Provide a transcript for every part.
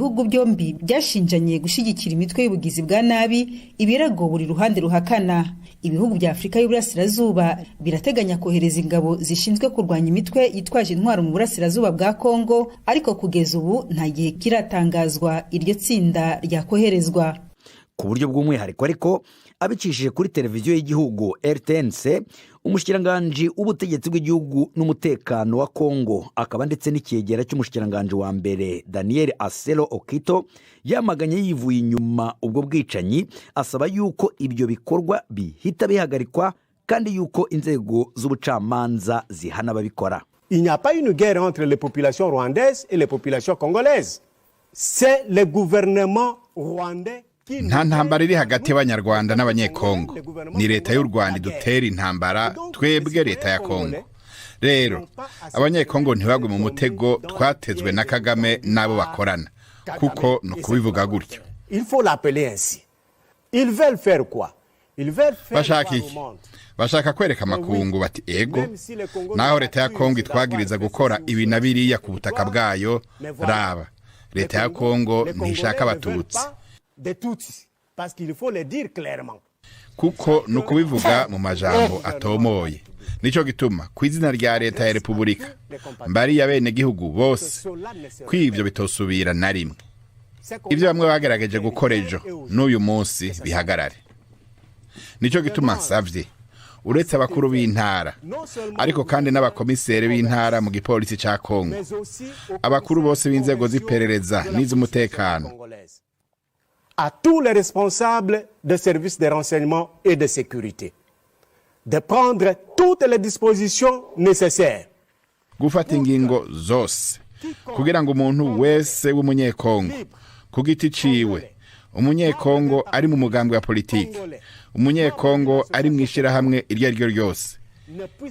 ibihugu byombi byashinjanye gushigikira imitwe y'ubugizi bwa nabi, ibirego buri ruhande ruhakana. Ibihugu bya Afrika y'Uburasirazuba birateganya kohereza ingabo zishinzwe kurwanya imitwe yitwaje intwaro mu burasirazuba bwa Kongo, ariko kugeza ubu nta gihe kiratangazwa iryo tsinda ryakoherezwa. Ku buryo bw'umwihariko ariko abicishije kuri televiziyo y'igihugu RTNC, umushikiranganji w'ubutegetsi bw'igihugu n'umutekano wa Kongo akaba ndetse n'icyegera cy'umushikiranganji wa mbere Daniel Aselo Okito yamaganye yivuye inyuma ubwo bwicanyi, asaba yuko ibyo bikorwa bihita bihagarikwa kandi yuko inzego z'ubucamanza zihana ababikora. Il n'y a pas une guerre entre les populations rwandaises et les populations congolaises. C'est le gouvernement rwandais. Nta ntambara iri hagati y'Abanyarwanda n'Abanyekongo. Ni leta y'u Rwanda idutera intambara, twebwe leta ya Kongo. Rero Abanyekongo ntibagwe mu mutego twatezwe na Kagame n'abo bakorana, kuko no kubivuga gutyo. Il faut l'appeler ainsi. Ils veulent faire quoi? Ils veulent faire bashaka kwereka amakungu bati ego naho leta ya Kongo itwagiriza gukora ibi na biriya ku butaka bwayo, raba leta ya Kongo ntishaka abatutsi. Parce qu'il faut le dire clairement. Kuko no kubivuga mu majambo atomoye. Nico gituma kw'izina rya leta ya Repubulika mbari ya bene gihugu bose kw'ivyo bitosubira na rimwe. Ivyo bamwe bagerageje gukora ejo n'uyu munsi bihagarare. Nico gituma nsavye uretse abakuru b'intara ariko kandi n'abakomiseri b'intara mu gipolisi ca Kongo, abakuru bose b'inzego z'iperereza n'iz'umutekano, à tous les responsables des services de renseignement et de sécurité de prendre toutes les dispositions nécessaires. Gufata ingingo zose kugira ngo umuntu wese w'umunyekongo ku giti ciwe, umunyekongo ari mu mugambi wa politiki, umunyekongo ari mu ishirahamwe iryo ari ryo ryose,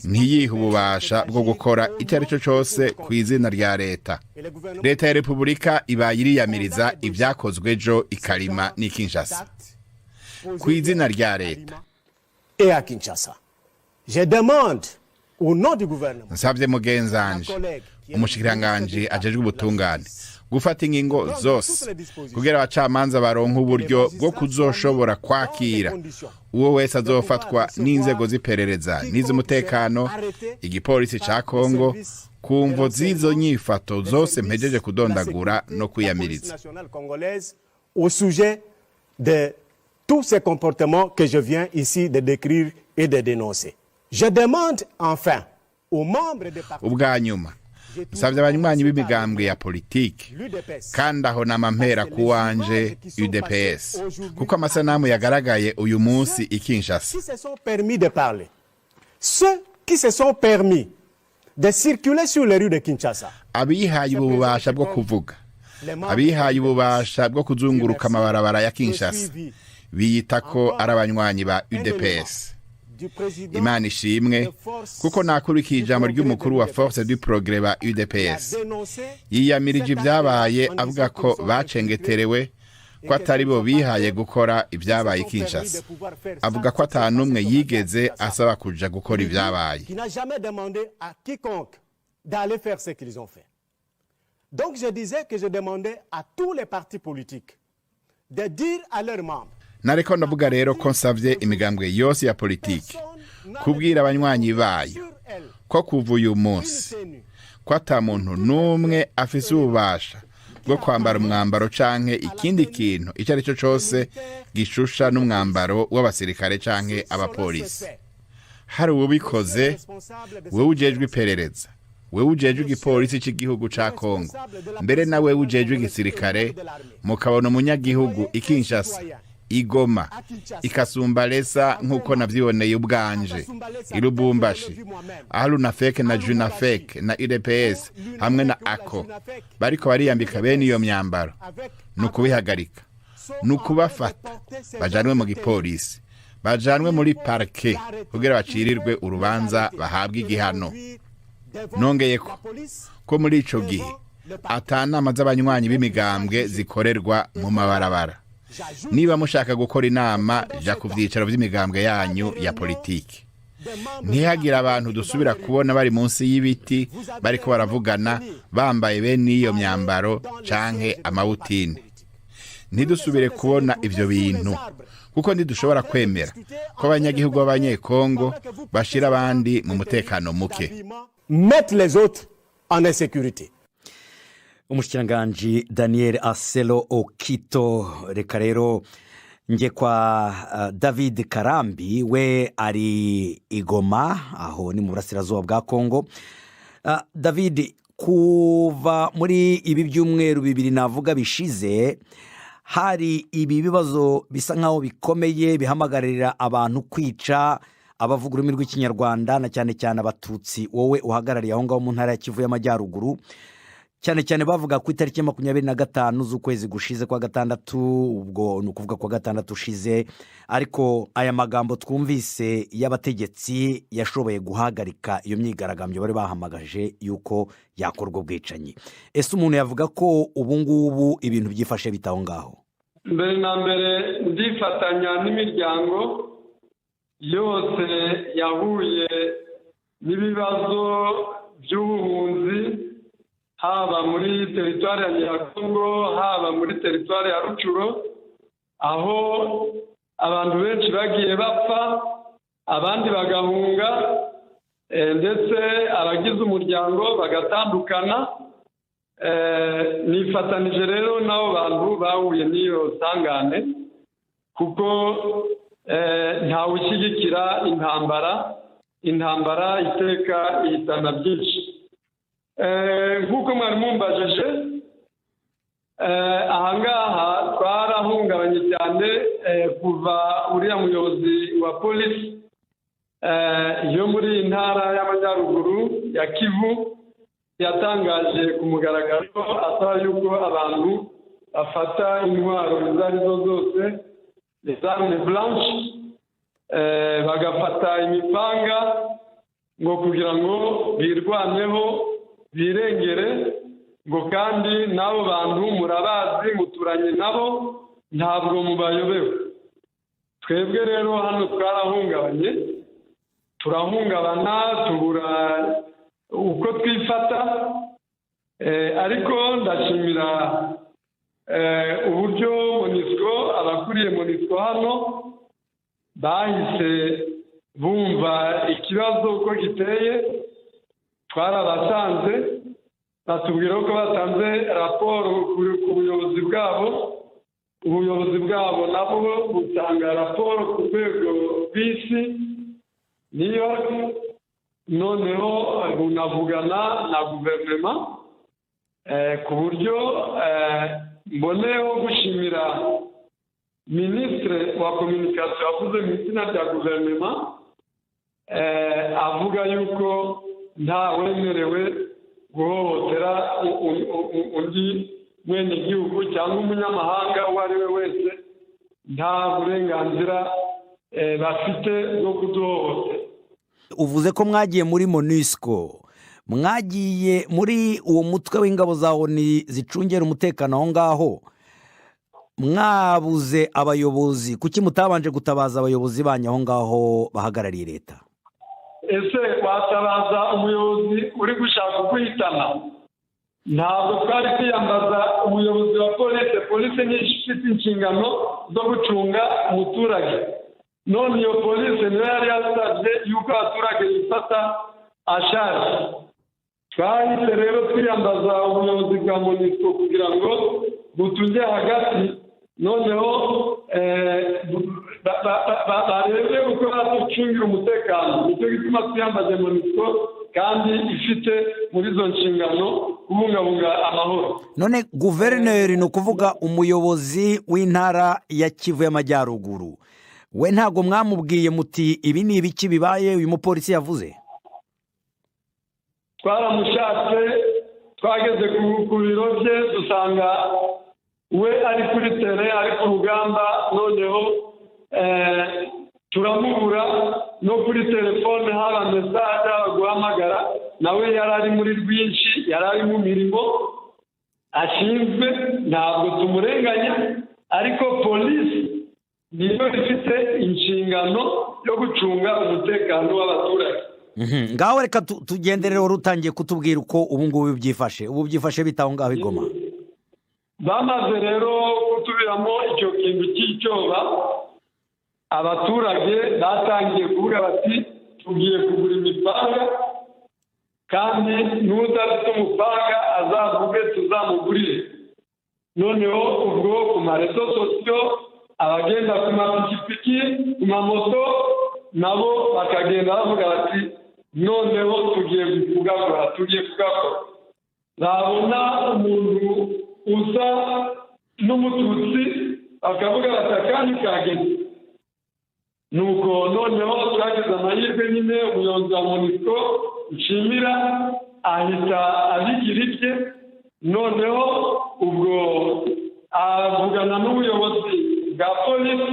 ntiyihe ububasha bwo gukora icyo ari cyo cyose ku izina rya leta. Leta ya Repubulika ibaye iriyamiriza ibyakozwe ejo ikarima ni Kinshasa ku izina rya leta. Et à Kinshasa, je demande au nom du gouvernement, nsabye mugenzanje umushikiranganji ajejwe ubutungane gufata ingingo zose kugira abacamanza baronka uburyo bwo kuzoshobora kwakira uwo wese azofatwa n'inzego z'iperereza n'iz'umutekano, igipolisi ca Kongo, kumvo z'izo nyifato zose mpejeje kudondagura no kwiyamiriza. Au sujet de tous ces comportements que je viens ici de décrire et de dénoncer. Je demande enfin aux membres des partis. Ubwa nyuma nsabye abanywanyi b'imigambwe ya politiki kandi aho n'amampera kuwanje UDPS, kuko amasanamu yagaragaye uyu munsi i Kinshasa. Ceux qui se sont permis de circuler sur les rues de Kinshasa, abihaye ububasha bwo kuvuga, abihaye ububasha bwo kuzunguruka amabarabara ya Kinshasa biyita ko ari abanywanyi ba UDPS. Imana ishimwe kuko nakurikiye ijambo ry'umukuru wa Force du Progrès ba UDPS yiyamirije ibyabaye, avuga ko bacengeterewe, ko atari bo bihaye gukora ibyabaye Kinshasa. Avuga ko atanumwe yigeze asaba kuja gukora ibyabaye. Donc je disais que je demandais à tous les partis politiques de dire à leurs membres. Nareko ndavuga rero ko nsavye imigambwe yose ya politiki kubwira abanywanyi bayo ko kuva uyu munsi ko ata muntu n'umwe afise ububasha bwo kwambara umwambaro canke ikindi kintu icyo ari cyo cyose gishusha n'umwambaro w'abasirikare canke abapolisi. Hari ubikoze, wewe ujejwe iperereza, wewe ujejwe igipolisi cy'igihugu ca Kongo, mbere na wewe ujejwe igisirikare, mukabona umunyagihugu i Kinshasa, i Goma, i Kasumbalesa nk'uko navyiboneye ubwanje, i Lubumbashi, Alunafek na Junafek na UDPS hamwe na ACO bariko bariyambika bene iyo myambaro, nukubihagarika, nukubafata bajanwe mu gipolisi, bajanwe muri parke kugira bacirirwe urubanza bahabwa igihano. Nongeye ko muri ico gihe atanama z'abanywanyi b'imigambwe zikorerwa mu mabarabara. Niba mushaka gukora inama ja ku vyicaro vy'imigambwe yanyu ya politiki, ntihagire abantu dusubira kubona bari munsi y'ibiti bariko baravugana bambaye bene iyo myambaro canke amabutini. Ntidusubire kubona ivyo bintu, kuko ntidushobora kwemera ko abanyagihugu b'abanyekongo bashira abandi mu mutekano muke. Mettre les autres en insécurité. Umushikiranganji Daniel Aselo Okito. Reka rero nje kwa David Karambi, we ari Igoma, aho ni mu burasirazuba bwa Kongo. David, kuva muri ibi byumweru bibiri navuga bishize, hari ibi bibazo bisa nkaho bikomeye bihamagarira abantu kwica abavuga ururimi rw'ikinyarwanda na cyane cyane abatutsi, wowe uhagarariye aho ngaho mu ntara ya Kivu y'Amajyaruguru, cyane cyane bavuga ku itariki 25 z'ukwezi gushize kwa gatandatu, ubwo ni ukuvuga kwa gatandatu ushize. Ariko aya magambo twumvise y'abategetsi yashoboye guhagarika iyo myigaragambyo bari bahamagaje yuko yakorwa ubwicanyi. Ese umuntu yavuga ko ubu ngubu ibintu byifashe bitaho ngaho? Mbere na mbere ndifatanya n'imiryango yose yahuye n'ibibazo by'ubuhunzi, haba muri teritwari ya Nyiragongo, haba muri teritwari ya Rucuro, aho abantu benshi bagiye bapfa, abandi bagahunga, ndetse abagize umuryango bagatandukana. Nifatanije rero n'abo bantu bahuye n'iyo sangane, kuko ntawe ushyigikira intambara iteka ihitana byinshi. Nk'uko mwari mumbajije, ahangaha twarahungabanye cyane kuva uriya muyobozi wa polisi yo muri intara y'Amajyaruguru ya Kivu yatangaje ku mugaragaro asaba yuko abantu bafata intwaro izo arizo zose, les armes blanches, bagafata imipanga ngo kugira ngo birwaneho birengere, ngo kandi n'abo bantu murabazi, muturanye nabo, ntabwo mubayobewe. Twebwe rero hano twarahungabanye, turahungabana, tubura uko twifata, ariko ndashimira uburyo MONUSCO, abakuriye MONUSCO hano bahise bumva ikibazo uko giteye. Twarabasanze, batubwira ko batanze raporo ku buyobozi bwabo, ubuyobozi bwabo nabo butanga raporo ku rwego rw'isi, niyo noneho bunavugana na guverinoma, ku buryo mboneyeho gushimira minisitiri wa kominikasiyo wavuze mu izina rya guverinoma, avuga yuko nta wemerewe guhohotera undi mwenegihugu cyangwa umunyamahanga uwo ari we wese, nta burenganzira bafite bwo kuduhohotera. Uvuze ko mwagiye muri MONUSCO, mwagiye muri uwo mutwe w'ingabo za ONU zicungera umutekano aho ngaho, mwabuze abayobozi, kuki mutabanje gutabaza abayobozi banyu aho ngaho bahagarariye leta? Ese watabaza umuyobozi uri gushaka kwitana? Ntabwo twari kwiyambaza umuyobozi wa polisi ni ifite inshingano zo gucunga umuturage. None iyo polisi niyo yari yasabye yuko abaturage bifata ashaje. Twahise rero twiyambaza ubuyobozi bwa MONUSCO kugira ngo butunge hagati, noneho barebe uko batucungira umutekano. Nicyo gituma twiyambaje MONUSCO, kandi ifite muri izo nshingano kubungabunga amahoro. None guverineri, ni ukuvuga umuyobozi w'intara ya Kivu y'Amajyaruguru, we ntago mwamubwiye muti ibi ni ibiki bibaye uyu mupolisi yavuze? Twaramushatse, twageze ku biro bye, dusanga we ari kuri tere, ari ku rugamba, noneho turamubura no kuri telefone, haba mesaje, haba guhamagara, nawe yari ari muri rwinshi, yari ari mu mirimo ashinzwe, ntabwo tumurenganya, ariko polisi niyo ifite inshingano yo gucunga umutekano w'abaturage. ngaho reka tugendere rero utangiye kutubwira uko ubu ngubu byifashe bitaho ngaho i Goma. Bamaze rero gutubiramo icyo kintu cy'icyoba, abaturage batangiye kuvuga bati tugiye kugura imipanga, kandi n'udafite umupanga azavuge tuzamugurire. Noneho ubwo ku marezo sosiyo abagenda ku mapikipiki ku mamoto nabo bakagenda bavuga bati noneho tugiye kugakora. Babona umuntu uza n'umututsi bakavuga bati akandi kageze. Nuko noneho twagize amahirwe nyine umuyobozi wa MONUSCO nshimira ahita abigira ibye. Noneho ubwo avugana n'ubuyobozi bwa polisi,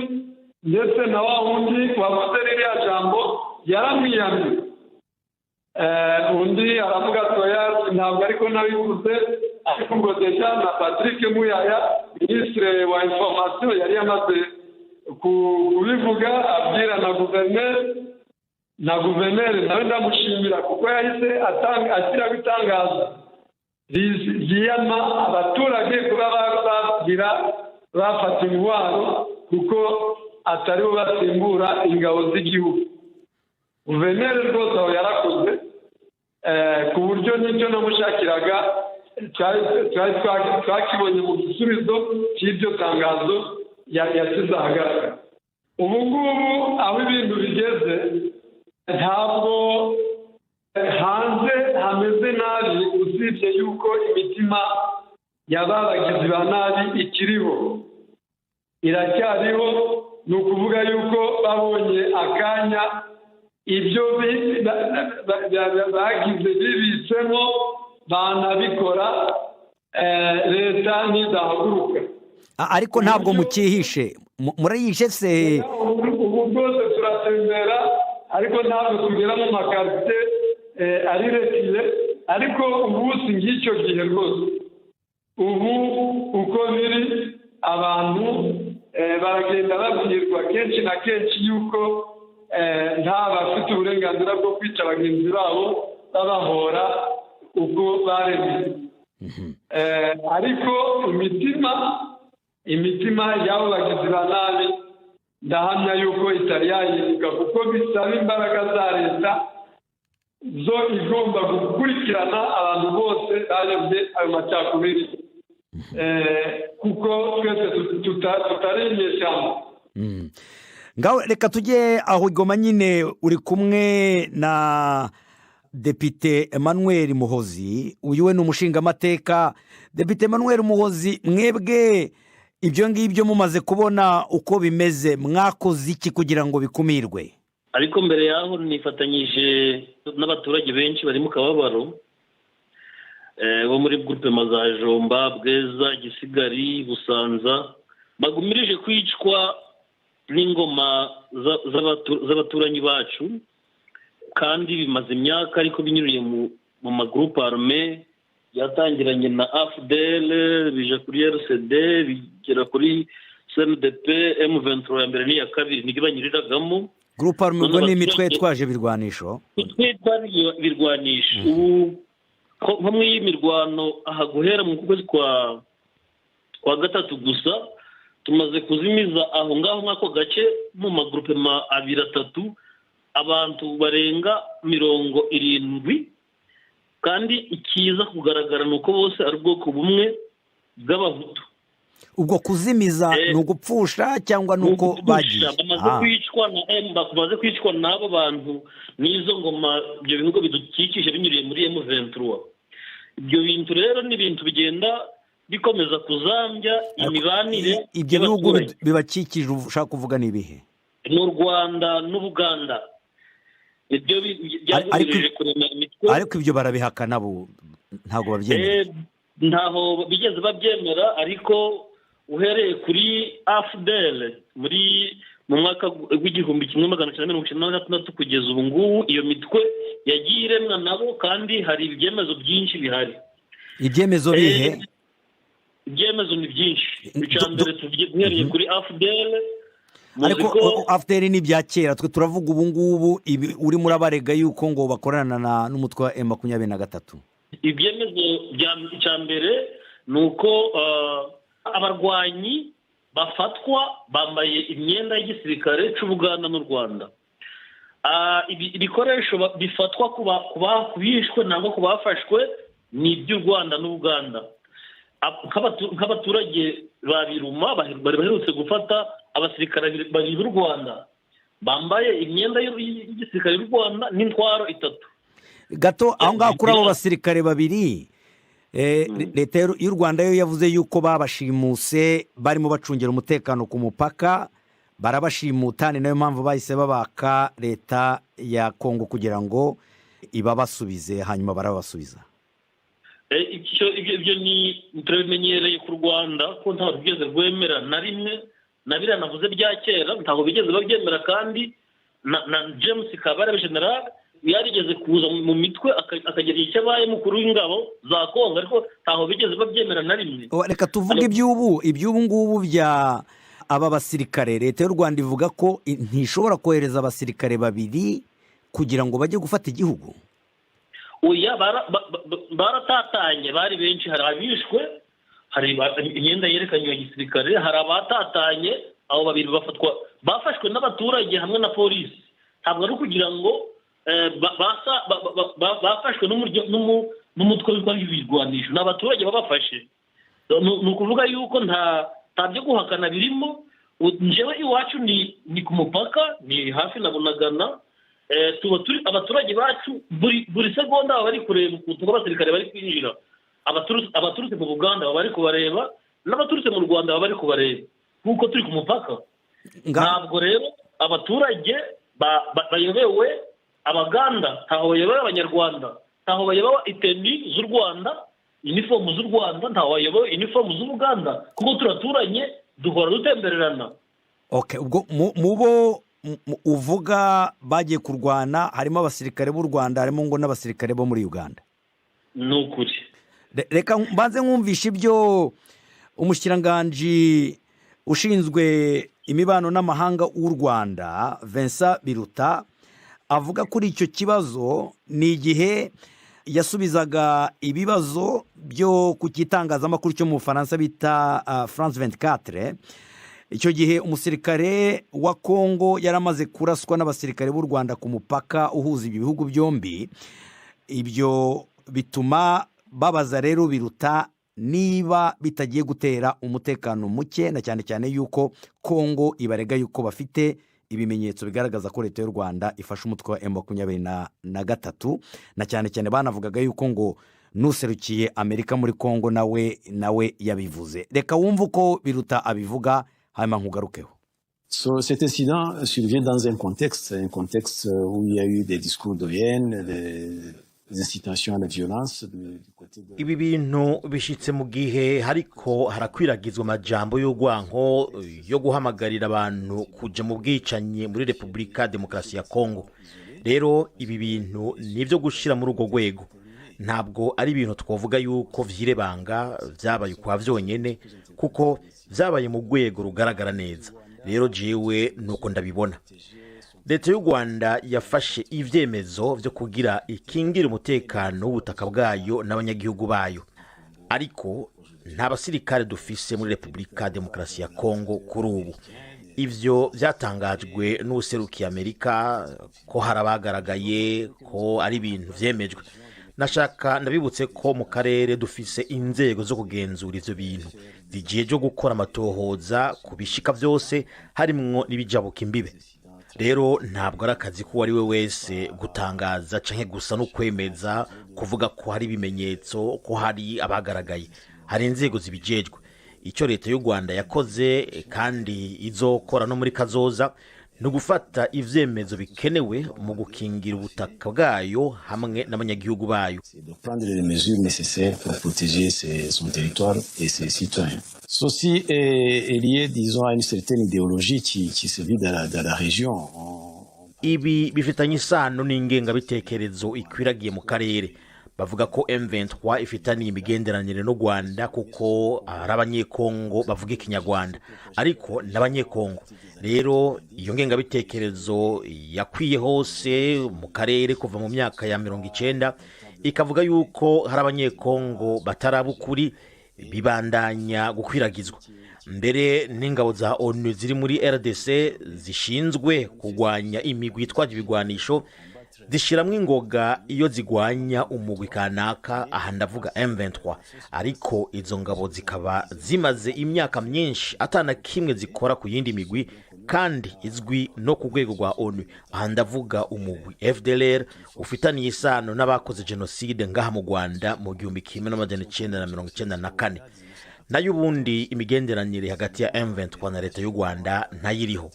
ndetse na wa wundi wavuze ririya jambo yaramwiyamye. Undi aravuga atoya ntabwo ariko nabivuze, ariko ngo deja na Patrick Muyaya minisitiri wa information yari yamaze kubivuga, abwira na guverineri nawe ndamushimira kuko yahise ashyiraho itangazo ryiyama abaturage kuba bafata intwaro kuko atari bo basimbura ingabo z'igihugu. Guverineri rwose aho yarakoze ku buryo n'icyo namushakiraga twakibonye mu gisubizo cy'iryo tangazo yashyize ahagaragara. Ubu ngubu aho ibintu bigeze, ntabwo hanze hameze nabi, usibye yuko imitima y'abagizi ba nabi ikiriho, iracyariho. Ni ukuvuga yuko babonye akanya ibyo bagize bibitsemo banabikora, leta ntidahaguruka. Ariko ntabwo mukihishe, murayihishe se? Ubu bwose turatembera, ariko ntabwo tugera mu makarite ari retire, ariko ubu si ngicyo gihe rwose. Ubu uko biri, abantu baragenda babwirwa kenshi na kenshi yuko nta bafite uburenganzira bwo kwica bagenzi babo babahora uko baremye. Ariko imitima y'abo bagizi ba nabi ndahamya yuko itari yahinduka, kuko bisaba imbaraga za leta zo igomba gukurikirana abantu bose barebye ayo macakubiri, kuko twese tutari inyeshyamba. ngaho reka tujye aho i Goma nyine, uri kumwe na Depite Emmanuel Muhozi. Uyu we ni umushingamateka. Depite Emmanuel Muhozi, mwebwe ibyo ngibyo mumaze kubona uko bimeze, mwakoze iki kugira ngo bikumirwe? Ariko mbere yaho nifatanyije n'abaturage benshi bari mu kababaro, bo muri groupe Mazajomba, Bweza, Gisigari, Busanza, bagumirije kwicwa n'ingoma z'abaturanyi bacu, kandi bimaze imyaka ariko binyuriye mu magroupe armé yatangiranye na AFDL, bija kuri RCD, bigera kuri CNDP, M23 ya mbere n'iya kabiri nigibanyuriragamo. Groupe armé ngo ni imitwe yitwaje birwanisho, ubu nko mu y'imirwano aha guhera mu kwezi kwa gatatu gusa tumaze kuzimiza aho ngaho nk'ako gace mu magroupe abiri atatu abantu barenga 70, kandi ikiza kugaragara nuko bose ari ubwoko bumwe bw'abahutu. ubwo kuzimiza ni ugupfusha cyangwa nuko bagiye bamaze kwicwa n'abo bantu n'izo ngoma, ibyo bihugu bidukikije binyuriye muri M23. Ibyo bintu rero ni ibintu bigenda bikomeza kuzambya imibanire. Ibyo bihugu bibakikije ushaka kuvuga ni ibihe? Mu Rwanda n'Ubuganda. Ibyo byagurije kurema imitwe, ariko ibyo barabihakana bo ntago babyemera. Ntaho bigeze babyemera, ariko uhereye kuri AFDL mu mwaka w'igihumbi 1996 kugeza ubu ngubu iyo mitwe yagiye iremwa nabo, kandi hari ibyemezo byinshi bihari. Ibyemezo bihe? Ibyemezo ni byinshi. Icya mbere tugiye guhereye kuri AFDL, ariko after ni bya kera twe turavuga ubu ngubu uri muri abarega yuko ngo bakorana n'umutwe wa M23. Ibyemezo bya mbere nuko abarwanyi bafatwa bambaye imyenda y'igisirikare cy'Ubuganda n'u Rwanda. Ibikoresho bifatwa kubishwe nangwa kubafashwe ni iby'u Rwanda n'Uganda. Nk'abaturage ba Biruma bari baherutse gufata abasirikare bari b'u Rwanda bambaye imyenda y'igisirikare y'u Rwanda n'intwaro 3. Gato aho ngaho kuri abo basirikare babiri leta y'u Rwanda yo yavuze yuko babashimuse barimo bacungira umutekano ku mupaka, barabashimuta, ni nayo mpamvu bahise babaka leta ya Kongo kugira ngo ibabasubize, hanyuma barabasubiza. Ibyo ni turabimenyereye ku Rwanda ko ntaho bigeze rwemera na rimwe, na biriya navuze bya kera ntaho bigeze babyemera, kandi na James Kabarebe General yarigeze kuza mu mitwe akagira icyo abaye mukuru w'ingabo za Kongo, ariko ntaho bigeze babyemera na rimwe. Reka tuvuge iby'ubu ngubu bya aba basirikare. Leta y'u Rwanda ivuga ko ntishobora kohereza abasirikare babiri kugira ngo bajye gufata igihugu. Oya, baratatanye, bari benshi, hari abishwe, hari imyenda yerekanye ya gisirikare, hari abatatanye. Abo babiri bafashwe n'abaturage hamwe na polisi. Ntabwo ari kugira ngo bafashwe n'umutwe w'ibirwanisho, n'abaturage babafashe. Ni ukuvuga yuko nta byo guhakana birimo. Njyewe iwacu ni ku mupaka, ni hafi na Bunagana. Abaturage bacu buri segonda baba bari kureba ukuntu abasirikare bari kwinjira. Abaturutse mu Buganda baba bari kubareba, n'abaturutse mu Rwanda baba bari kubareba, kuko turi ku mupaka. Ntabwo rero abaturage bayobewe Abaganda, ntaho bayobewe Abanyarwanda, ntaho bayobewe iteni z'u Rwanda, uniform z'u Rwanda, ntaho bayobewe uniform z'Ubuganda, kuko turaturanye, duhora dutembererana. Okay, ubwo mubo uvuga bagiye kurwana harimo abasirikare b'u Rwanda, harimo ngo n'abasirikare bo muri Uganda. Nukuri. Reka mbanze nkumvisha ibyo umushikiranganji ushinzwe imibano n'amahanga w'u Rwanda Vincent Biruta avuga kuri icyo kibazo. Ni igihe yasubizaga ibibazo byo ku kitangazamakuru cyo mu Faransa bita France 24. Icyo gihe umusirikare wa Kongo yaramaze kuraswa n'abasirikare b'u Rwanda ku mupaka uhuza ibihugu byombi. Ibyo bituma babaza rero Biruta niba bitagiye gutera umutekano muke, na cyane cyane yuko Kongo ibarega yuko bafite ibimenyetso bigaragaza ko leta y'u Rwanda ifasha umutwe wa M23, na cyane cyane banavugaga yuko ngo nuserukiye Amerika muri Kongo nawe yabivuze. Reka wumve uko Biruta abivuga hanyuma nkugarukeho. Cet incident survient dans un contexte où il y a eu des discours de haine, des incitations à la violence du côté de... Ibi bintu bishitse mu gihe hariko harakwiragizwa amajambo y'urwanko yo guhamagarira abantu kuja mu bwicanyi muri Republika Demokarasi ya Kongo. Rero ibi bintu nivyo gushira muri urwo rwego, ntabwo ari ibintu twavuga yuko vyirebanga vyabaye kwa vyonyene, kuko vyabaye mu rwego rugaragara neza. Rero jewe nuko ndabibona. Leta y'u Rwanda yafashe ivyemezo vyo kugira ikingira umutekano w'ubutaka bwayo n'abanyagihugu bayo, ariko nta basirikare dufise muri Republika Demokarasi ya Kongo kuri ubu. Ivyo vyatangajwe n'userukiye Amerika ko harabagaragaye ko ari ibintu vyemejwe. Nashaka ndabibutse ko mu karere dufise inzego zo kugenzura ivyo bintu zijeje gukora amatohoza ku bishika vyose, harimwo n'ibijabuka imbibe. Rero ntabwo ari akazi ko wari we wese gutangaza canke gusa no kwemeza kuvuga ko hari ibimenyetso ko hari abagaragaye. Hari inzego zibijejwe. Icyo leta y'u Rwanda yakoze kandi izokora no muri kazoza no gufata ivyemezo bikenewe mu gukingira ubutaka bwayo hamwe n'abanyagihugu bayo. De prendre les mesures nécessaires pour protéger son territoire et ses citoyens. Ceci est lié, disons, à une certaine idéologie qui se vit dans la région. Ibi bifitanye isano n'ingengabitekerezo ikwiragiye mu karere. bavuga ko M23 ifitaniye imigenderanire n'u Rwanda kuko ari abanyekongo bavuga ikinyarwanda ariko n'abanyekongo. Rero iyo ngengabitekerezo yakwiye hose mu karere kuva mu myaka ya 90 ikavuga yuko hari abanyekongo batarabukuri bibandanya gukwiragizwa. Mbere n'ingabo za ONU ziri muri RDC zishinzwe kurwanya imigwi itwaje ibigwanisho zishiramwe ingoga iyo zigwanya umugwi kanaka, aha ndavuga M23, ariko izo ngabo zikaba zimaze imyaka myinshi atana kimwe zikora ku yindi migwi kandi izwi no ku rwego rwa ONU. Aha ndavuga umugwi FDLR ufitaniye isano n'abakoze genocide ngaha mu Rwanda mu 1994. nayo ubundi imigenderanire hagati ya M23 na leta y'u Rwanda ntayiriho.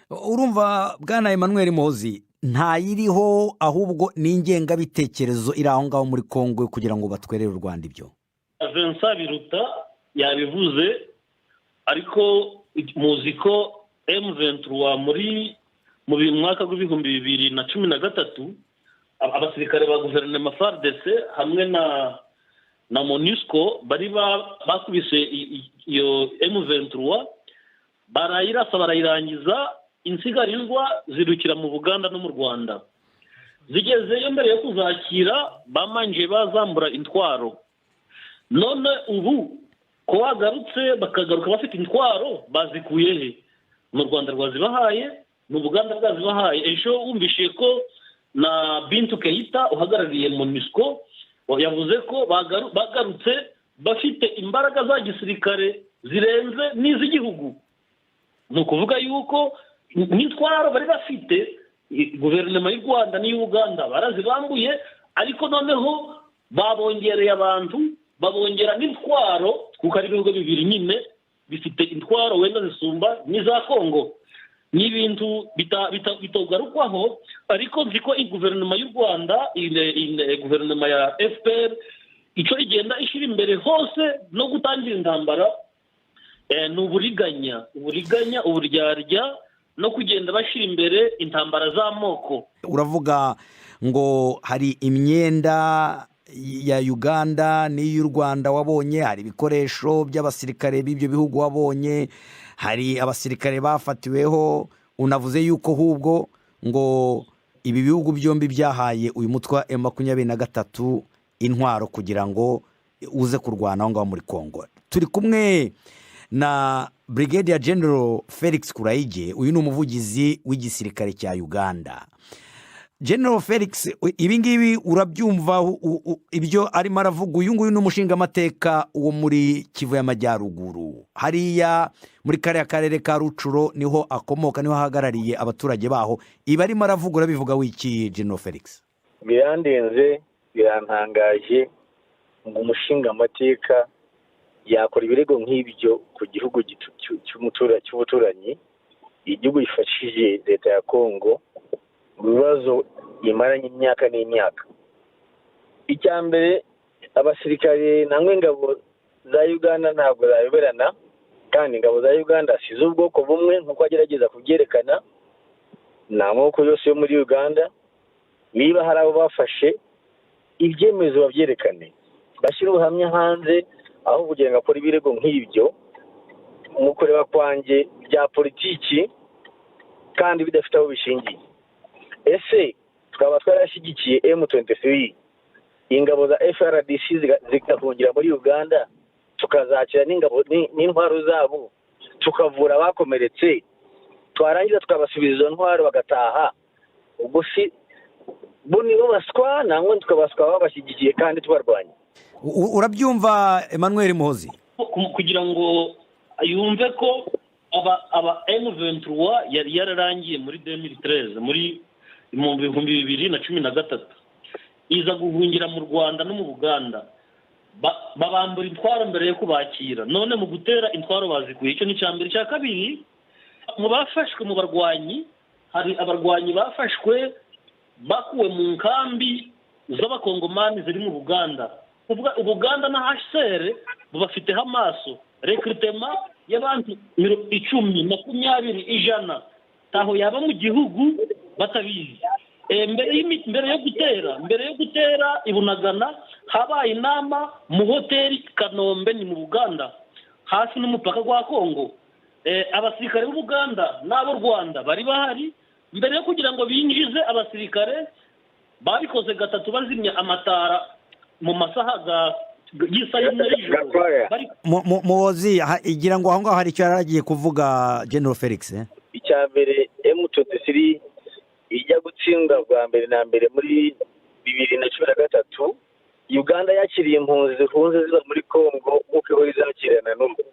Urumva bwana Emmanuel Muhozi, ntayiriho ahubwo n'ingengabitekerezo iri aho ngaho muri Kongo kugira ngo batwerere u Rwanda ibyo. Vincent Biruta yabivuze, ariko muzi ko M23 mu mwaka w'ibihumbi 2013 abasirikare ba guverinoma FARDC hamwe na MONUSCO bari bakubise iyo M23 barayirasa barayirangiza, insigarizwa zirukira mu Buganda no mu Rwanda. Zigezeyo mbere yo kuzakira bamanje bazambura intwaro. None ubu ko bagarutse bakagaruka bafite intwaro bazikuye he? Mu Rwanda rwazibahaye, mu Buganda rwazibahaye. Ejo wumvishe ko na Bintu Keita uhagarariye MONUSCO yavuze ko bagarutse bafite imbaraga za gisirikare zirenze n'iz'igihugu. Ni ukuvuga yuko n'intwaro bari bafite guverinoma y'u Rwanda n'iyu Uganda barazibambuye, ariko noneho babongereye abantu, babongera n'intwaro, kuko ari ibihugu bibiri nyine bifite intwaro wenda zisumba n'iza Kongo. Ni ibintu bitogarukwaho, ariko nzi ko guverinoma y'u Rwanda, guverinoma ya FPR, icyo igenda ishyira imbere hose no gutangira intambara ni uburiganya, uburyarya no kugenda bashyira imbere intambara z'amoko. Uravuga ngo hari imyenda ya Uganda n'iy'u Rwanda wabonye, hari ibikoresho by'abasirikare b'ibyo bihugu wabonye, hari abasirikare bafatiweho, unavuze yuko ahubwo ngo ibi bihugu byombi byahaye uyu mutwe wa M23 intwaro kugira ngo uze kurwana aho ngaho muri Kongo. Turi kumwe na Brigadier General Felix Kuraige, uyu ni umuvugizi w'igisirikare cya Uganda. General Felix, ibi ngibi urabyumva ibyo arimo aravuga? Uyu nguyu ni umushingamateka wo muri Kivu y'Amajyaruguru, hariya muri kariya karere ka Rucuro niho akomoka, niho ahagarariye abaturage baho. Ibi arimo aravuga urabivuga wiki General Felix? Birandenze, birantangaje ngo umushingamateka yakora ibirego nk'ibyo ku gihugu cy'umuturanyi, igihugu gifashije leta ya Kongo mu bibazo imaranye imyaka n'imyaka. Icya mbere, abasirikare nangwe ingabo za Uganda ntabwo zayoberana, kandi ingabo za Uganda si z'ubwoko bumwe nk'uko agerageza kubyerekana. Ni amoko yose yo muri Uganda. Niba hari abo bafashe ibyemezo babyerekane, bashyira ubuhamya hanze, aho kugira ngo akore ibirego nk'ibyo mu kureba kwanjye bya politiki kandi bidafite aho bishingiye. Ese twaba twarashyigikiye M23, ingabo za FRDC zigahungira muri Uganda, tukazakira n'intwaro zabo, tukavura abakomeretse, twarangiza tukabasubiza izo ntwaro bagataha? Ubwo si bo nibo baswa, nangwe tukabaswa babashyigikiye kandi tubarwanya? Urabyumva Emmanuel Muhozi? Kugira ngo yumve ko aba M23 yari yararangiye muri 2013, mu 2013 iza guhungira mu Rwanda no mu Buganda, babambura intwaro mbere yo kubakira. None mu gutera intwaro bazikuye. Icyo ni cyambere. Cya kabiri, mu bafashwe mu barwanyi, hari abarwanyi bafashwe bakuwe mu nkambi z'abakongomani ziri mu Buganda. Ubuganda na HCR bafiteho amaso. Recruitment y'abantu 10, 20, 100 taho yaba mu gihugu batabizi. Mbere yo gutera ibunagana habaye inama mu hoteli Kanombe ni mu Buganda hafi n'umupaka wa Kongo. Abasirikare b'u Buganda n'abo Rwanda bari bahari. Mbere yo kugira ngo binjize abasirikare babikoze gatatu bazimya amatara mu masaha y'isaha y'ijoro. Muhozi igira ngo aho ngaho hari icyo yaragiye kuvuga General Felix. Icya mbere M23 ijya gutsinda bwa mbere na mbere muri 2013 Uganda yakiriye impunzi zihunze ziba muri Kongo nk'uko ihora izakirana n'ubu,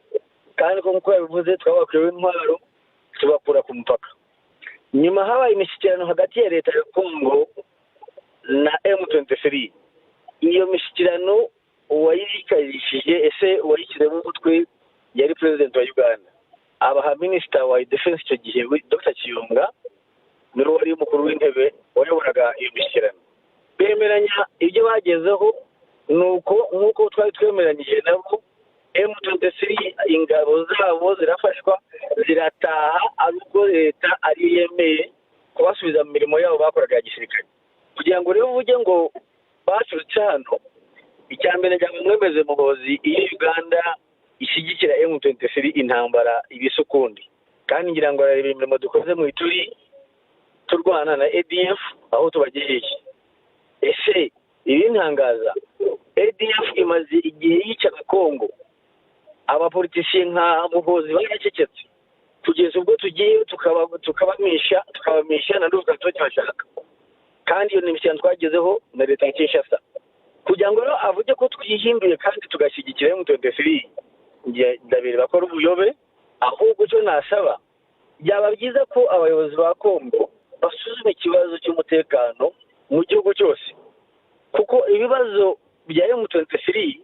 kandi nk'uko yabivuze twabakuyeho intwaro tubakura ku mupaka. Nyuma habaye imishyikirano hagati ya leta ya Kongo na M23. Iyo mishyikirano uwayikayishije ese uwayishyizemo umutwe yari president wa Uganda, abaha minister wa defense icyo gihe Dr. Kiyonga niwe wari umukuru w'intebe wayoboraga iyo mishyikirano. Bemeranya ibyo bagezeho nuko nk'uko twari twemeranyije nabo M23 ingabo zabo zirafashwa zirataha ariko leta ari yemeye kubasubiza mu mirimo yabo bakoraga ya gisirikare. Kugira ngo rero uvuge ngo baturutse hano, icya mbere njya mwemeze Muhozi iyo Uganda ishyigikira M23 intambara ibisukundi, kandi ngira ngo arareba imirimo dukoze mu Ituri turwana na ADF aho tubagejeje. Ese ibi ntangaza ADF imaze igihe yica Kongo, abapolitisiye nka Muhozi baracecetse kugeza ubwo tugiye tukabamisha na nduvuga bashaka. Kandi iyo nimishyano twagezeho na leta ya Kinshasa kugira ngo avuge ko twihinduye kandi tugashyigikira M23 ndabere bakora ubuyobe. Ahubwo cyo nasaba byaba byiza ko abayobozi ba Kongo basuzume ikibazo cy'umutekano mu gihugu cyose, kuko ibibazo bya M23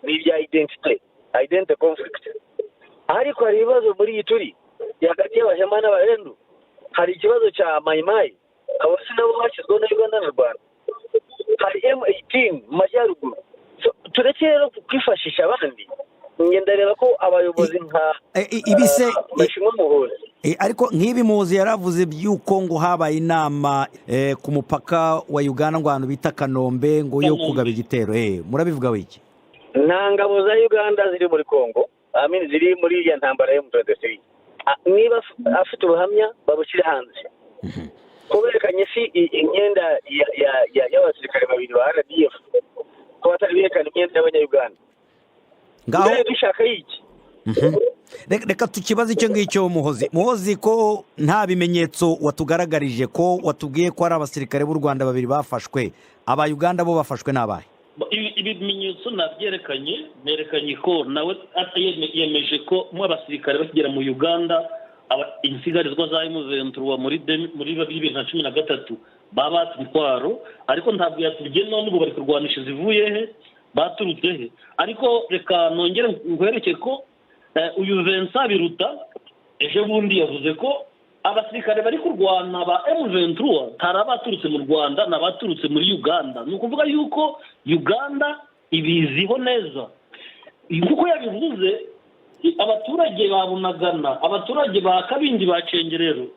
ni ibya identity conflict. Ariko hari ibibazo muri Ituri hagati y'Abahema n'Abarendu, hari ikibazo cya Maimai abo sinabo bashyizweho na Uganda na Rwanda, hari M18 mu majyaruguru. Tureke rero kwifashisha abandi. Ngenda reba ko abayobozi nka ibise bashimwe Muhozi. Ariko nk'ibi Muhozi yaravuze by'uko ngo habaye inama ku mupaka wa Uganda ngo ahantu bita Kanombe ngo yo kugaba igitero. Murabivuga wiki? Nta ngabo za Uganda ziri muri Kongo, ziri muri iyo ntambara ya M23. Niba afite ubuhamya babushyire hanze. Kuberekanye si imyenda y'abasirikare babiri ba RDF ko batari berekana imyenda y'Abanya-Uganda. Ngaho dushaka iki? Reka tukibaza icyo ngicyo Muhozi ko nta bimenyetso watugaragarije ko watubwiye ko ari abasirikare b'u Rwanda babiri bafashwe, aba Uganda bo bafashwe n'abahe? Ibimenyetso nerekanye ko nawe yemeje ko mu abasirikare bakigera mu Uganda insigarizwa za M23 muri 2013 baba intwaro, ariko ntabwo yatubwiye none ubu bari kurwanisha zivuye he baturutse he. Ariko reka nongere ngwerekeye ko uyu Vincent Biruta ejo bundi yavuze ko abasirikare bari kurwana ba M23 tara baturutse mu Rwanda n'abaturutse muri Uganda. Ni ukuvuga yuko Uganda ibiziho neza, kuko yabivuze abaturage ba Bunagana, abaturage ba Kabindi ba Cengerero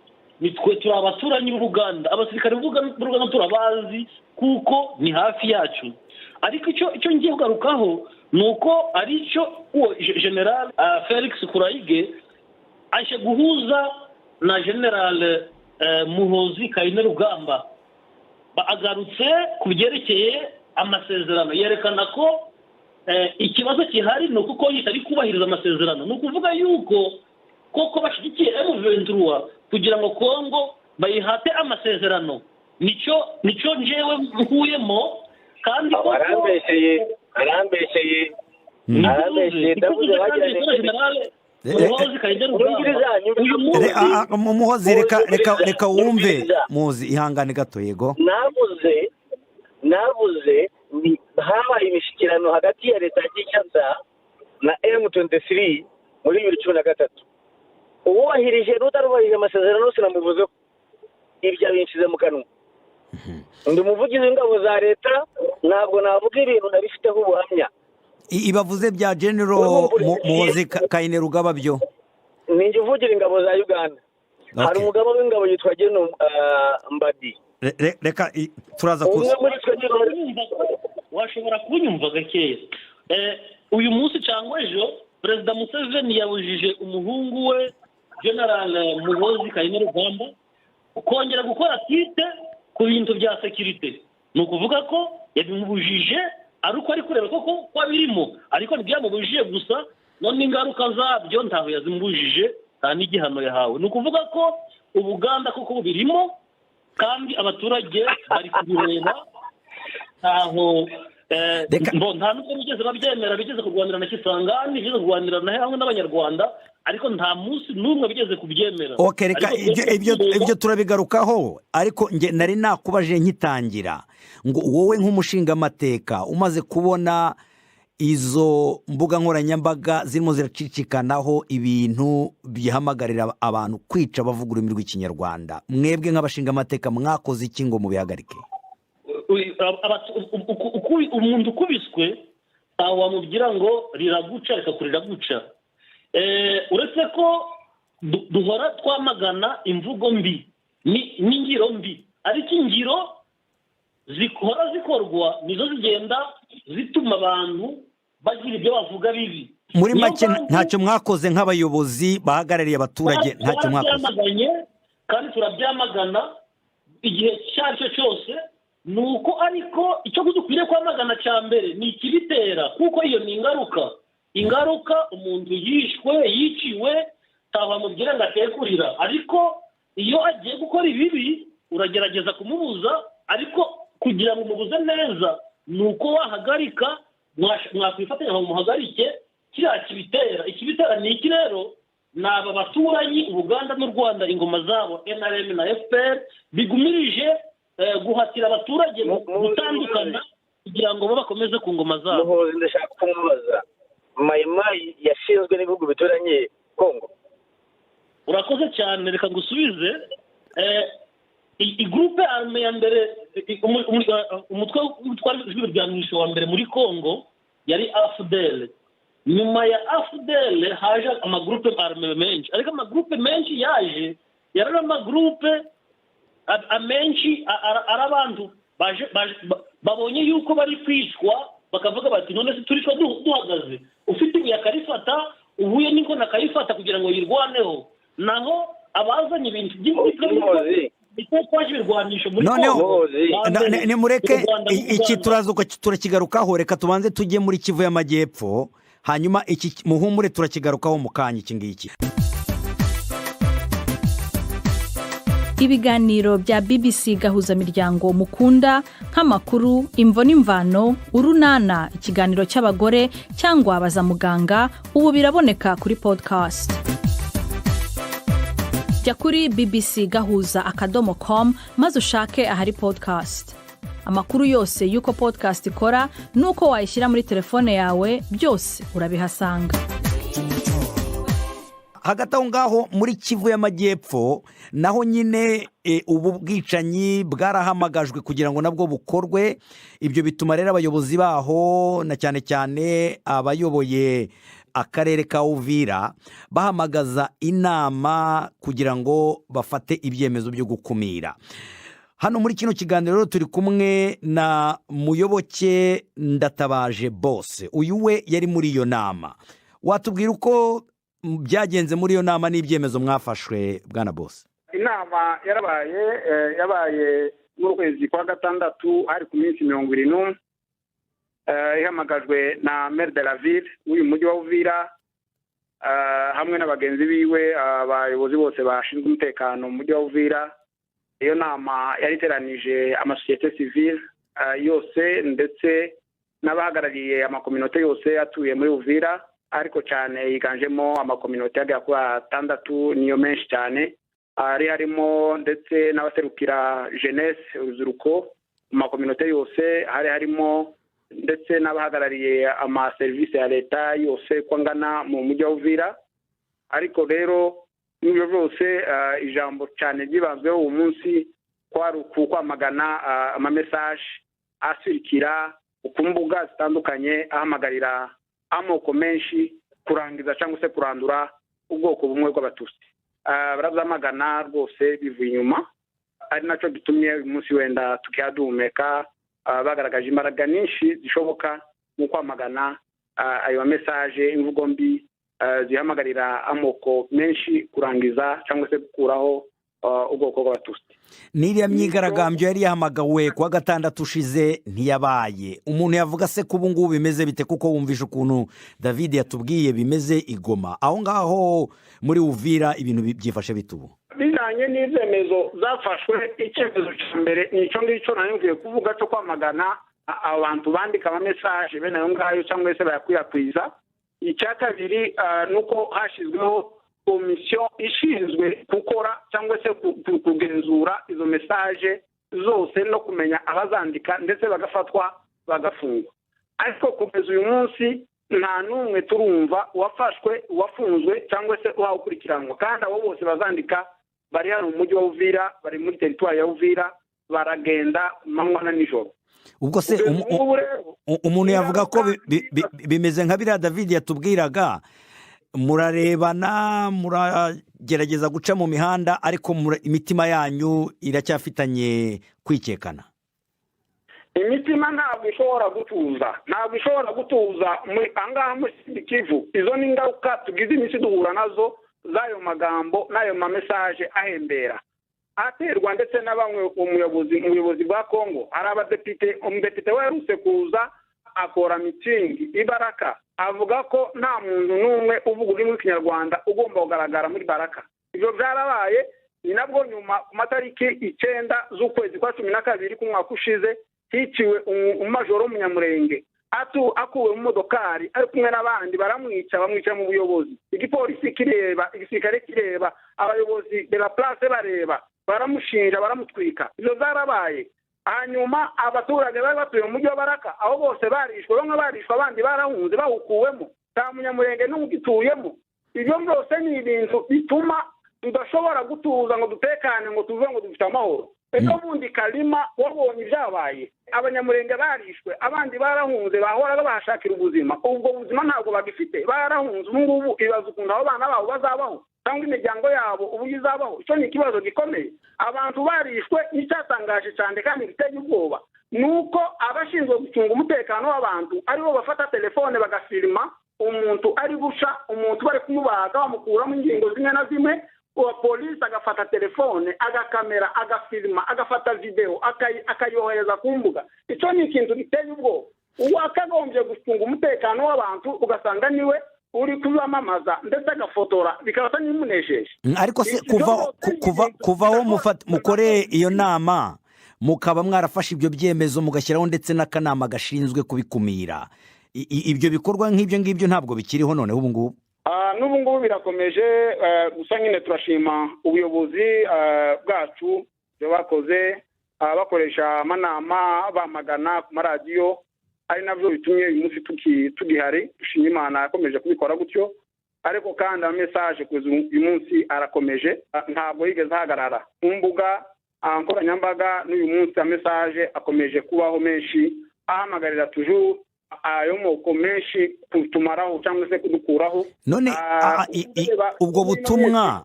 nitwe turi abaturanyi b'u Rwanda. Abasirikare b'u Rwanda turabazi kuko ni hafi yacu. Ariko icyo ngiye kugarukaho nuko ari cyo General Felix Kurayige aje guhuza na General Muhozi Kainerugamba agarutse ku byerekeye amasezerano, yerekana ko ikibazo kihari ni uko yitari kubahiriza amasezerano. Ni ukuvuga yuko koko bashyigikiye M23 kugira ngo Kongo bayihate amasezerano. Nicyo njewe nkuyemo, kandi koko arambesheye ndavuze bagiranye Muhozi reka wumve Muhozi ihangane gato. Yego navuze habaye imishyikirano hagati ya leta ya Kinshasa na M23 muri 2013. Uwubahirije n'utarubahirije amasezerano sinamuvuze ko ibyo abinjize mu kanwa. Ndi umuvugizi w'ingabo za leta, ntabwo navuga ibintu nabifiteho ubuhamya. Ibavuze bya General Muhozi Kainerugaba byo ninjye uvugira ingabo za Uganda. hari umugabo w'ingabo yitwa Geno Mbadi. Reka turaza kuza. Washobora kunyumva gakeya. Uyu munsi cyangwa ejo Perezida Museveni yabujije umuhungu we General Muhoozi Kainerugamba kongera gukora tite ku bintu bya security. Ni ukuvuga ko yabimubujije ariko ari kureba koko ko birimo, ariko ntibyamubujije gusa, none ingaruka zabyo ntaho yazimubujije nta n'igihano yahawe. Ni ukuvuga ko Ubuganda koko birimo kandi abaturage bari kubireba, ntaho nta n'ubwo bigeze babyemera, bigeze kurwanira na Kisangani, bigeze kurwanira na hamwe n'Abanyarwanda, ariko nta munsi n'umwe bigeze kubyemera. Okay, reka ibyo turabigarukaho, ariko nge nari nakubaje nkitangira ngo wowe nk'umushingamateka umaze kubona izo mbuga nkoranyambaga zirimo ziracicikanaho ibintu bihamagarira abantu kwica bavuga ururimi rw'ikinyarwanda, mwebwe nk'abashingamateka mwakoze iki ngo mubihagarike? Umuntu ukubiswe ntawe wamubwira ngo riraguca reka kurira guca. Uretse ko duhora twamagana imvugo mbi n'ingiro mbi, ariko ingiro zikora zikorwa nizo zigenda zituma abantu bagira ibyo bavuga bibi. Muri make ntacyo mwakoze nk'abayobozi bahagarariye abaturage, ntacyo mwakoze. Kandi turabyamagana igihe cyaricyo cyose, nuko ariko icyo dukwiriye kwamagana cya mbere ni ikibitera, kuko iyo ni ingaruka umuntu yiciwe ntawamubwira ngo atekurira, ariko iyo agiye gukora ibibi uragerageza kumubuza, ariko kugira ngo umubuze neza ni uko wahagarika, mwakwifatanya ngo muhagarike kiriya kibitera. Ikibitera ni iki rero? Ni aba baturanyi Ubuganda n'u Rwanda, ingoma zabo NRM na FPR bigumirije guhatira abaturage gutandukana kugira ngo bakomeze ku ngoma zabo. Muhozi, ndashaka kumubaza, Mayimayi yashinzwe n'ibihugu bituranye Kongo? Urakoze cyane, reka ngusubize. Igroupe arme ya mbere, umutwe w'ibirwanisho wa mbere muri Kongo yari AFDL. Nyuma ya AFDL haje amagroupe arme menshi, ariko amagroupe menshi yaje yari amagroupe amenshi ari abantu babonye yuko bari kwicwa, bakavuga bati none se turicwa duhagaze, ufite ibuye akarifata, uhuye n'inkono akayifata kugira ngo yirwaneho. Naho abazanye ibintu by'imiti kwaje birwanisho muri Kongo, nimureke iki turakigarukaho. Reka tubanze tujye muri Kivu y'Amajyepfo, hanyuma iki muhumure turakigarukaho mu kanya iki ngiki. Ibiganiro bya BBC gahuzamiryango mukunda nk'amakuru, imvo n'imvano, urunana, ikiganiro cy'abagore cyangwa baza muganga, ubu biraboneka kuri podcast. Jya kuri bbcgahuza.com maze ushake ahari podcast. Amakuru yose y'uko podcast ikora n'uko wayishyira muri telefone yawe byose urabihasanga. Hagati aho ngaho muri Kivu y'Amajyepfo naho nyine ubu bwicanyi bwarahamagajwe kugira ngo nabwo bukorwe. Ibyo bituma rero abayobozi baho na cyane cyane abayoboye akarere ka Uvira bahamagaza inama kugira ngo bafate ibyemezo byo gukumira. Hano muri kino kiganiro turi kumwe na Muyoboke Ndatabaje Boss. Uyu we yari muri iyo nama. Watubwira uko byagenze muri iyo nama n'ibyemezo mwafashwe bwana Boss? Inama yabaye mu kwezi kwa gatandatu hari ku minsi 20 ihamagajwe na Maire de la Ville uyu mujyi wa Uvira hamwe n'abagenzi biwe, abayobozi bose bashinzwe umutekano mu mujyi wa Uvira. Iyo nama yariteranije amasosiyete civile yose ndetse n'abahagarariye amakominote yose atuye muri Uvira, ariko cyane yiganjemo amakominote agera kuri 6 niyo menshi cyane. Harimo ndetse n'abaserukira jeunesse, urubyiruko mu makominote yose, harimo ndetse n'abahagarariye amaserivisi ya leta yose kwangana mu mujyi wa Uvira. Ariko rero n'ibyo byose ijambo cyane ryibanzweho uwo munsi kwari kwamagana amamesaje asirikira ku mbuga zitandukanye ahamagarira amoko menshi kurangiza cyangwa se kurandura ubwoko bumwe bw'Abatutsi. barabyamagana rwose bivuye inyuma, ari nacyo gitumye uyu munsi wenda tukihadumeka bagaragaje imbaraga nyinshi zishoboka mu kwamagana ayo mesaje, imvugo mbi zihamagarira amoko menshi kurangiza cyangwa se gukuraho ubwoko bw'Abatutsi. N'iriya myigaragambyo yari yahamagawe kuwa gatandatu ushize ntiyabaye. Umuntu yavuga se ko ubu ngubu bimeze bite, kuko wumvishe ukuntu David yatubwiye bimeze i Goma. Aho ngaho muri Uvira ibintu byifashe bite ubu? Bijanye n'ibyemezo zafashwe, icyemezo cya mbere nicyo ngicyo nari kuvuga cyo kwamagana abantu bandika amamesaje bene ayo ngayo cyangwa se bayakwirakwiza. Icya kabiri nuko hashyizweho komisiyo ishinzwe gukora cyangwa se kugenzura izo mesaje zose no kumenya abazandika ndetse bagafatwa bagafungwa. Ariko kugeza uyu munsi nta n'umwe turumva uwafashwe, uwafunzwe cyangwa se uwakurikiranwa, kandi abo bose bazandika bari hano mu mujyi wa Uvira, bari muri teritwari ya Uvira, baragenda manywa na nijoro. Ubwo se umuntu yavuga ko bimeze nka biriya David yatubwiraga, murarebana, muragerageza guca mu mihanda, ariko imitima yanyu iracyafitanye kwikekana. Imitima ntabwo ishobora gutuza angaha muri Kivu. Izo ni ingaruka tugize iminsi duhura nazo z'ayo magambo n'ayo mamesaje ahembera aterwa ndetse na bamwe umuyobozi bwa Kongo. Hari abadepite, umudepite werutse kuza akora mitingi i Baraka, avuga ko nta muntu n'umwe uvuga ururimi rw'Ikinyarwanda ugomba kugaragara muri Baraka. Ibyo byarabaye, ni nabwo nyuma ku matariki 9 z'ukwezi kwa 12 k'umwaka ushize hiciwe umumajoro w'umunyamurenge akuwe mu modokari ari kumwe n'abandi, bamwica mu buyobozi. Igipolisi kireba, igisirikare kireba, abayobozi de la place bareba, baramushinja, baramutwika. Ibyo zarabaye. Hanyuma abaturage bari batuye mu mujyi wa Baraka aho bose barishwe, bamwe barishwe abandi barahunze bawukuwemo, nta munyamurenge n'ugituyemo. Ibyo byose ni ibintu bituma tudashobora gutuza ngo dutekane ngo tuvuge ngo dufite amahoro. Eko bundi Kalima wabonye ibyabaye, abanyamurenge barishwe, abandi barahunze, bahoraga bashakira ubuzima. Ubwo buzima ntabwo bagifite, barahunze. Ubu ngubu ibibazo ukunda abo bana babo bazabaho cyangwa imiryango yabo ubu izabaho. Icyo ni ikibazo gikomeye. Abantu barishwe, n'icyatangaje cyane kandi giteye ubwoba nuko abashinzwe gucunga umutekano w'abantu aribo bafata telefone bagafilima umuntu ari gusha, umuntu bari kumubaga bamukuramo ingingo zimwe na zimwe. Uwa polisi agafata telefone, agakamera, agafilima, agafata video, akayohereza ku mbuga. Icyo ni ikintu giteye ubwoba. Uwakagombye gucunga umutekano w'abantu ugasanga niwe uri kuzamamaza ndetse agafotora, bikaba n'imunesheje. Ariko se kuvaho mukore iyo nama, mukaba mwarafashe ibyo byemezo, mugashyiraho ndetse n'akanama gashinzwe kubikumira, ibyo bikorwa nk'ibyo ngibyo ntabwo bikiriho noneho ubu ngubu? N'ubu ngubu birakomeje. Gusa nyine turashima ubuyobozi bwacu bakoze, bakoresha amanama, bamagana ku maradiyo, ari nabyo bitumye uyu munsi tugihari. Dushima Imana yakomeje kubikora gutyo, ariko kandi amesaje kugeza uyu munsi arakomeje, ntabwo yigeze ahagarara. Mu mbuga nkoranyambaga n'uyu munsi amesaje akomeje kubaho menshi, ahamagarira toujours ayo moko menshi kutumaraho cyangwa se kudukuraho. None ubwo butumwa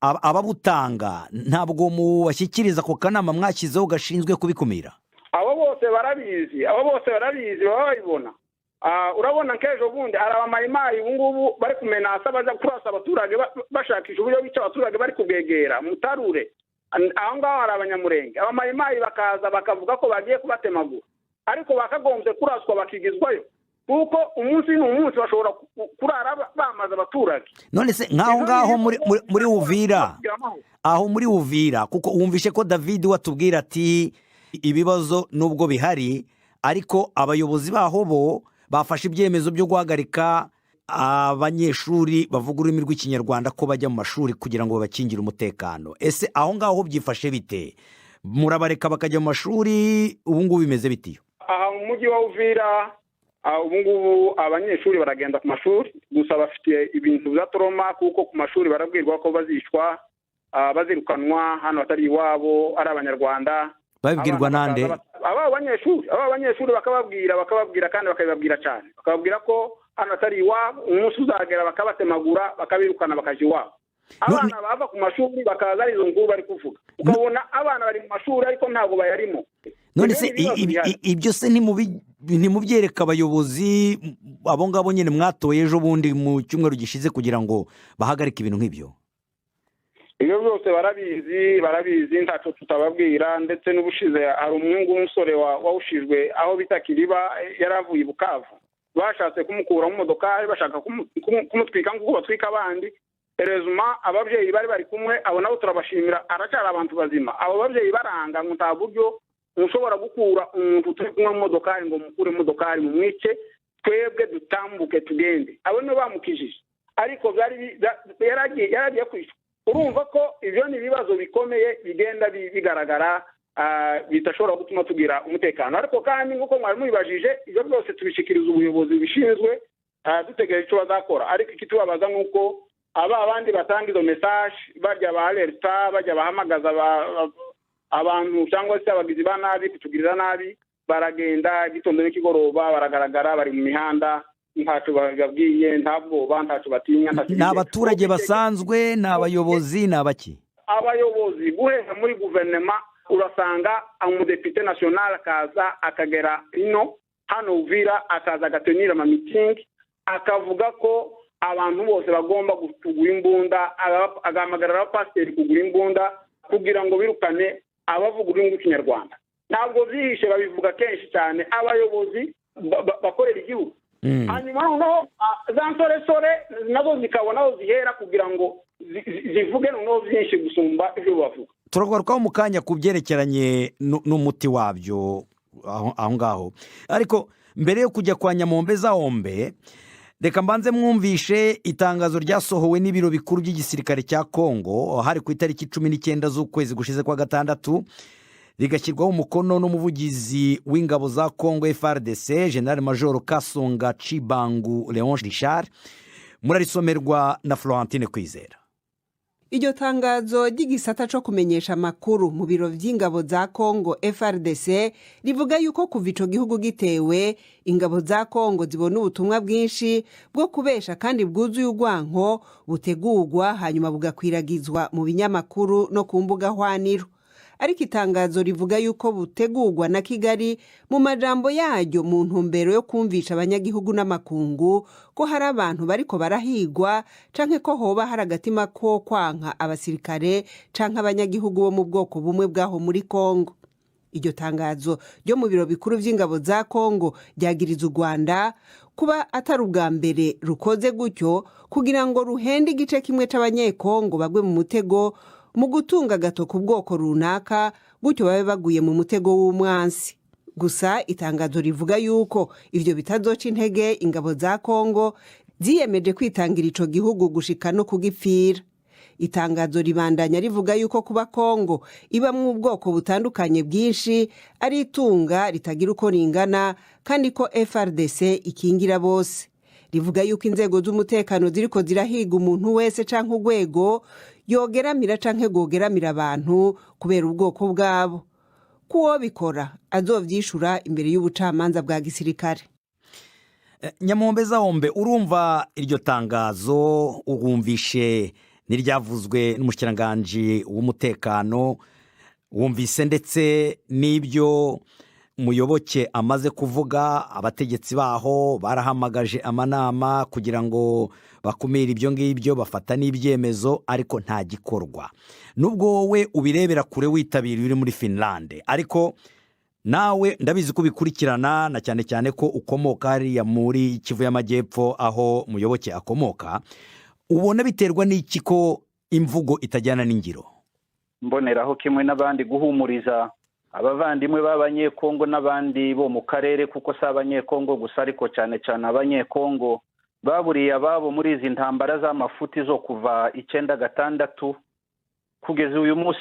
ababutanga ntabwo mubashyikiriza ku kanama mwashyizeho gashinzwe kubikumira? Abo bose barabizi, baba babibona. Urabona nk'ejo bundi hari abamayimayi ubu ngubu bari kumenasa baza kurasa abaturage, bashakisha uburyo bica abaturage bari kubegera Mutarure. Aho ngaho hari abanyamurenge, abamayimayi bakaza bakavuga ko bagiye kubatemagura, ariko bakagombye kuraswa bakigizwayo, kuko umunsi n'umunsi bashobora kurara bamaze abaturage. None se nk'aho ngaho muri Uvira, aho muri Uvira, kuko wumvishe ko David watubwira ati ibibazo nubwo bihari, ariko abayobozi baho bo bafashe ibyemezo byo guhagarika abanyeshuri bavuga ururimi rw'Ikinyarwanda ko bajya mu mashuri kugira ngo babakingire umutekano. Ese aho ngaho byifashe bite? Murabareka bakajya mu mashuri? Ubu ngubu bimeze bitiyo? Aha mu mujyi wa Uvira ubu ngubu abanyeshuri baragenda ku mashuri, gusa bafite ibintu bya toroma, kuko ku mashuri barabwirwa ko bazicwa, bazirukanwa hano atari iwabo, ari Abanyarwanda. Babibwirwa nande? Aba banyeshuri bakababwira kandi bakabibabwira cyane, bakababwira ko hano atari iwabo, umunsi uzagera bakabatemagura, bakabirukana bakajya iwabo. abana bava ku mashuri bakaza ari izo nkuru bari kuvuga ukabona abana bari mu mashuri ariko ntabwo bayarimo. none se ibyo se ntimubyereka abayobozi abo ngabo nyine mwatoye ejo bundi mu cyumweru gishize kugira ngo bahagarike ibintu nk'ibyo? Ibyo byose barabizi ntacyo tutababwira, ndetse n'ubushize hari umuhungu w'umusore wawushijwe aho bita Kiriba, yaravuye i Bukavu, bashatse kumukura mu modokari bashaka kumutwika nk'uko batwika abandi. Erezuma ababyeyi bari kumwe, abo nabo turabashimira, aracyari abantu bazima. Abo babyeyi baranga ngo nta buryo mushobora gukura umuntu turi kumwe mu modokari ngo mukure mu modokari mu mwice, twebwe dutambuke tugende. Abo nibo bamukijije, ariko yaragiye kwishwa. Urumva ko ibyo ni ibibazo bikomeye bigenda bigaragara bitashobora gutuma tugira umutekano. Ariko kandi nk'uko mwari mubibajije, ibyo byose tubishikiriza ubuyobozi bishinzwe, dutegereje icyo bazakora. Ariko ikitubabaza nk'uko abandi batanga izo message bajya ba alerta, bajya bahamagaza abantu cyangwa se abagizi ba nabi kutugirira nabi, baragenda gitondo n'ikigoroba, baragaragara bari mu mihanda, ntacyo babwiye, nta bwoba, ntacyo batinya. Ni abaturage basanzwe, ni abayobozi, ni abaki? Abayobozi guhera muri guverinoma, urasanga umudepite national akaza akagera hano Uvira, akaza agatenira ama meeting, akavuga ko abantu bose bagomba kugura imbunda, agahamagarira abapasiteri kugura imbunda kugira ngo birukane abavuga ururimi rw'ikinyarwanda. Ntabwo byihishe, babivuga kenshi cyane abayobozi bakorera igihugu. Hanyuma noneho za nsoresore nazo zikabona aho zihera kugira ngo zivuge noneho byinshi gusumba ibyo bavuga. Turagarukaho mu kanya ku byerekeranye n'umuti wabyo aho ngaho, ariko mbere yo kujya kwa Nyamombeza Ombe, reka mbanze mwumvishe itangazo ryasohowe n'ibiro bikuru by'igisirikare cya Kongo hari ku itariki 19 z'ukwezi gushize kwa gatandatu, rigashyirwaho umukono n'umuvugizi w'ingabo za Kongo FARDC General Major Kasonga Chibangu Leon Richard. Murarisomerwa na Florentine Kwizera. Iryo tangazo ry'igisata cyo kumenyesha amakuru mu biro by'ingabo za Kongo FARDC rivuga yuko kuva ico gihugu gitewe, ingabo za Kongo zibona ubutumwa bwinshi bwo kubesha kandi bwuzuye urwanko butegurwa hanyuma bugakwiragizwa mu binyamakuru no ku mbuga hwaniro. Ariko itangazo rivuga yuko butegurwa na Kigali mu majambo yaryo mu ntumbero yo kumvisha abanyagihugu n'amakungu ko hari abantu bariko barahigwa canke ko hoba hari agatima ko kwanka abasirikare canke abanyagihugu bo mu bwoko bumwe bwaho muri Kongo. Iryo tangazo ryo mu biro bikuru vy'ingabo za Kongo ryagiriza u Rwanda kuba atari ubwa mbere rukoze gutyo kugira ngo ruhende igice kimwe c'abanyekongo bagwe mu mutego mu gutunga gato ku bwoko runaka, gutyo babe baguye mu mutego w'umwansi. Gusa itangazo rivuga yuko ivyo bitazoca intege ingabo za Kongo ziyemeje kwitangira ico gihugu gushika no kugipfira. Itangazo ribandanya rivuga yuko kuba Kongo iba mu bwoko butandukanye bwinshi ari itunga ritagira uko ringana, kandi ko FARDC ikingira bose. Rivuga yuko inzego z'umutekano ziriko zirahiga umuntu wese canke urwego yogeramira canke gogeramira abantu kubera ubwoko bwabo. Kuwo bikora azovyishura imbere y'ubucamanza bwa gisirikare. Nyamombeza Ombe, urumva iryo tangazo, urumvishe n'iryavuzwe n'umushyikiranganji w'umutekano, wumvise ndetse n'ibyo Muyoboke amaze kuvuga, abategetsi baho barahamagaje amanama kugira ngo bakumire ibyo ngibyo, bafata n'ibyemezo, ariko nta gikorwa. Nubwo wowe ubirebera kure witabira uri muri Finland, ariko nawe ndabizi ko bikurikirana, na cyane cyane ko ukomoka hariya muri Kivu y'Amajyepfo aho Muyoboke akomoka, ubona biterwa n'iki ko imvugo itajyana n'ingiro? Mboneraho kimwe n'abandi guhumuriza abavandimwe b'abanyekongo n'abandi bo mu karere, kuko si abanyekongo gusa ariko cyane cyane abanyekongo baburiye ababo muri izi ntambara z'amafuti zo kuva 1996 kugeza uyu munsi.